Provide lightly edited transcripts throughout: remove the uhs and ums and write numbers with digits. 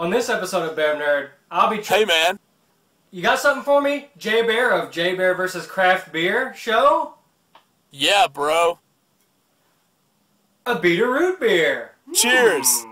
On this episode of BevNerd, I'll be... Hey, man. You got something for me? JBear of JBear vs. Craft Beer show? Yeah, bro. Abita root beer. Cheers.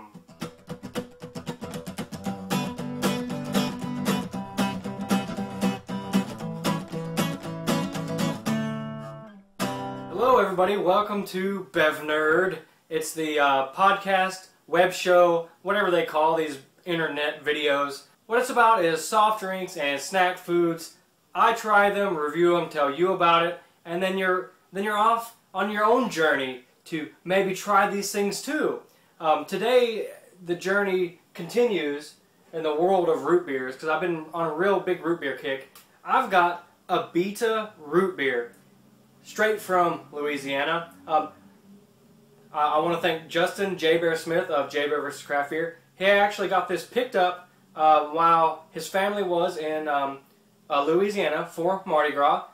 Hello, everybody. Welcome to BevNerd. It's the podcast, web show, whatever they call these internet videos. What it's about is soft drinks and snack foods. I try them, review them, tell you about it, and then you're off on your own journey to maybe try these things too. Today, the journey continues in the world of root beers because I've been on a real big root beer kick. I've got Abita root beer, straight from Louisiana. I want to thank Justin JBear Smith of JBear vs. Craft Beer. He actually got this picked up while his family was in Louisiana for Mardi Gras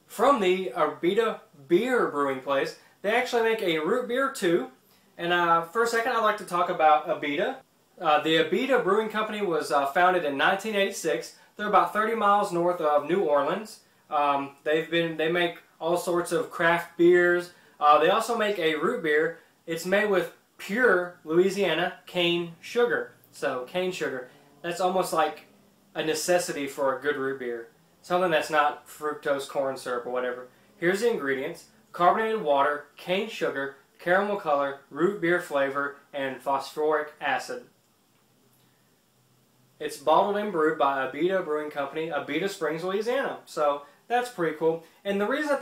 from the Abita beer brewing place. They actually make a root beer too. And for a second, I'd like to talk about Abita. The Abita Brewing Company was founded in 1986. They're about 30 miles north of New Orleans. They make all sorts of craft beers. They also make a root beer. It's made with pure Louisiana cane sugar. So cane sugar, that's almost like a necessity for a good root beer. Something that's not fructose corn syrup or whatever. Here's the ingredients: carbonated water, cane sugar, caramel color, root beer flavor, and phosphoric acid. It's bottled and brewed by Abita Brewing Company, Abita Springs, Louisiana. So that's pretty cool. And the reason I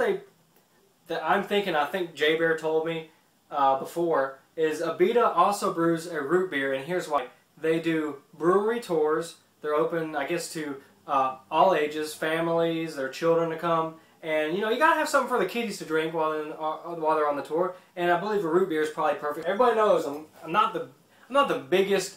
think JBear told me before, is Abita also brews a root beer, and here's why. They do brewery tours. They're open, I guess, to all ages, families, their children to come. And, you know, you got to have something for the kiddies to drink while they're on the tour. And I believe a root beer is probably perfect. Everybody knows I'm not the biggest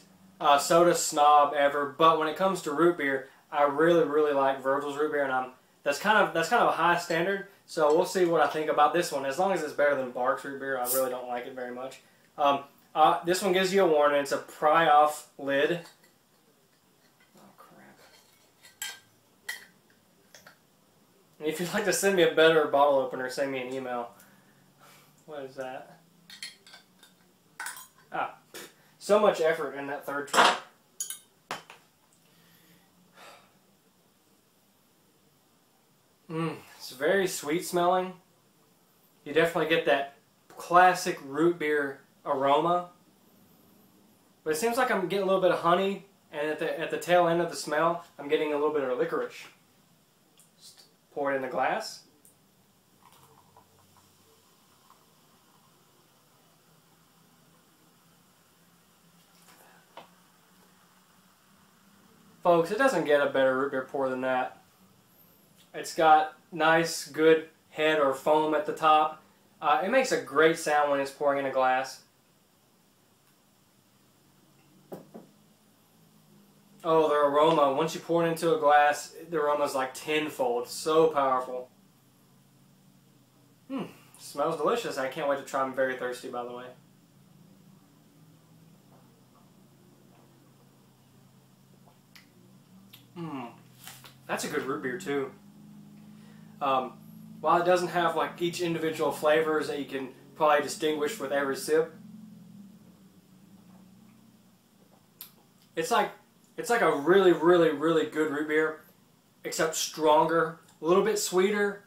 soda snob ever, but when it comes to root beer, I really like Virgil's root beer, and that's kind of a high standard. So we'll see what I think about this one. As long as it's better than Barks root beer, I really don't like it very much. This one gives you a warning. It's a pry-off lid. Oh, crap. And if you'd like to send me a better bottle opener, send me an email. What is that? Ah, so much effort in that third try. It's very sweet smelling. You definitely get that classic root beer aroma. But it seems like I'm getting a little bit of honey, and at the tail end of the smell, I'm getting a little bit of licorice. Just pour it in the glass. Folks, it doesn't get a better root beer pour than that. It's got nice, good head or foam at the top. It makes a great sound when it's pouring in a glass. Oh, the aroma. Once you pour it into a glass, the aroma is like tenfold. So powerful. Smells delicious. I can't wait to try. I'm very thirsty, by the way. That's a good root beer, too. While it doesn't have like each individual flavors that you can probably distinguish with every sip, it's like a really good root beer, except stronger, a little bit sweeter.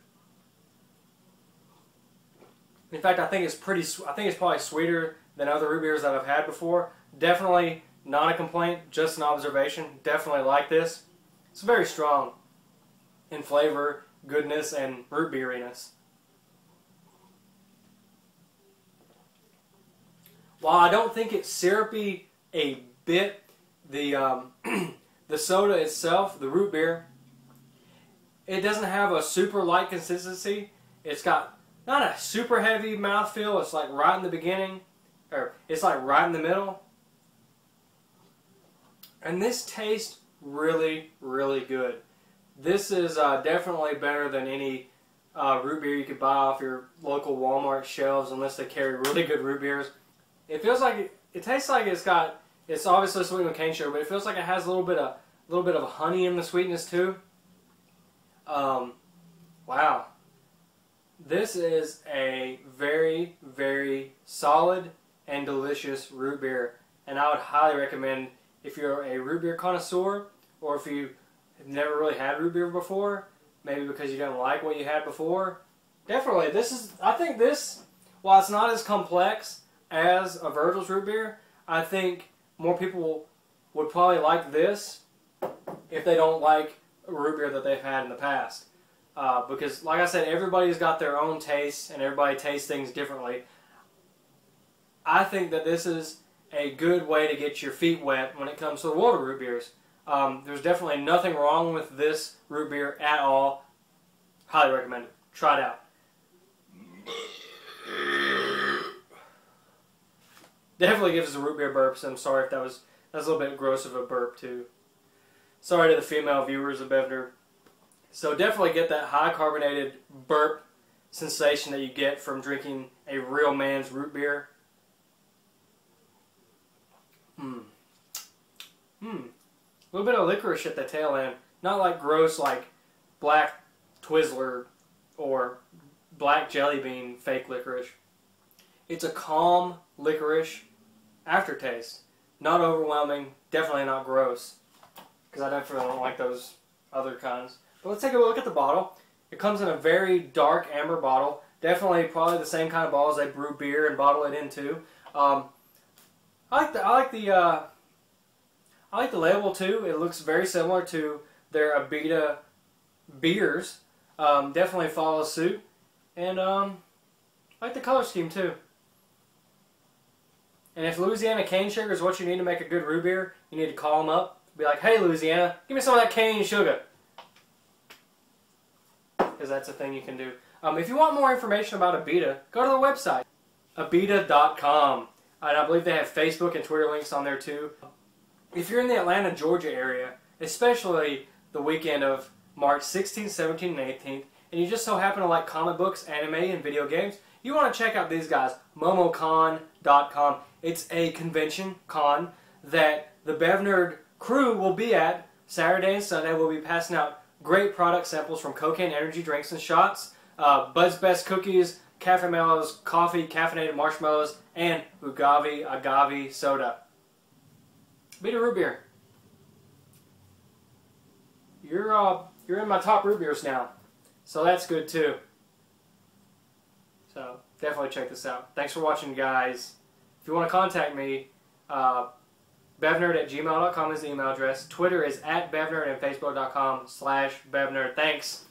In fact, I think it's probably sweeter than other root beers that I've had before. Definitely not a complaint, just an observation. Definitely like this. It's very strong in flavor, goodness, and root beeriness. While I don't think it's syrupy a bit, the soda itself, the root beer, it doesn't have a super light consistency. It's got not a super heavy mouthfeel. It's like right in the beginning, or it's like right in the middle. And this tastes really good. This is definitely better than any root beer you could buy off your local Walmart shelves, unless they carry really good root beers. It feels like it tastes like it's got It's obviously sweetened with cane sugar, but it feels like it has a little bit of honey in the sweetness too. Wow. This is a very, very solid and delicious root beer, and I would highly recommend if you're a root beer connoisseur, or if you have never really had root beer before, maybe because you didn't like what you had before. Definitely, I think this, while it's not as complex as a Virgil's root beer, I think more people would probably like this if they don't like a root beer that they've had in the past. Because, like I said, everybody's got their own tastes, and everybody tastes things differently. I think that this is a good way to get your feet wet when it comes to the world of root beers. There's definitely nothing wrong with this root beer at all. Highly recommend it. Try it out. Definitely gives us a root beer burp, so I'm sorry if that was a little bit gross of a burp too. Sorry to the female viewers of BevNerd. So definitely get that high carbonated burp sensation that you get from drinking a real man's root beer. A little bit of licorice at the tail end. Not like gross like black Twizzler or black jelly bean fake licorice. It's a calm licorice aftertaste. Not overwhelming, definitely not gross. Because I definitely don't like those other kinds. But let's take a look at the bottle. It comes in a very dark amber bottle. Definitely probably the same kind of bottles they brew beer and bottle it into. I like the label too. It looks very similar to their Abita beers. Definitely follows suit. And I like the color scheme too. And if Louisiana cane sugar is what you need to make a good root beer, you need to call them up. Be like, hey Louisiana, give me some of that cane sugar. Because that's a thing you can do. If you want more information about Abita, go to the website, Abita.com. And I believe they have Facebook and Twitter links on there too. If you're in the Atlanta, Georgia area, especially the weekend of March 16th, 17th, and 18th, and you just so happen to like comic books, anime, and video games, you want to check out these guys, momocon.com. It's a convention con that the BevNerd crew will be at Saturday and Sunday. We'll be passing out great product samples from Cocaine Energy drinks and shots, Bud's Best Cookies, Cafe Mellows, coffee, caffeinated marshmallows, and agave soda. Abita root beer. You're in my top root beers now, so that's good too. So definitely check this out. Thanks for watching, guys. If you want to contact me, BevNerd@gmail.com is the email address. Twitter is @BevNerd and Facebook.com/BevNerd. Thanks.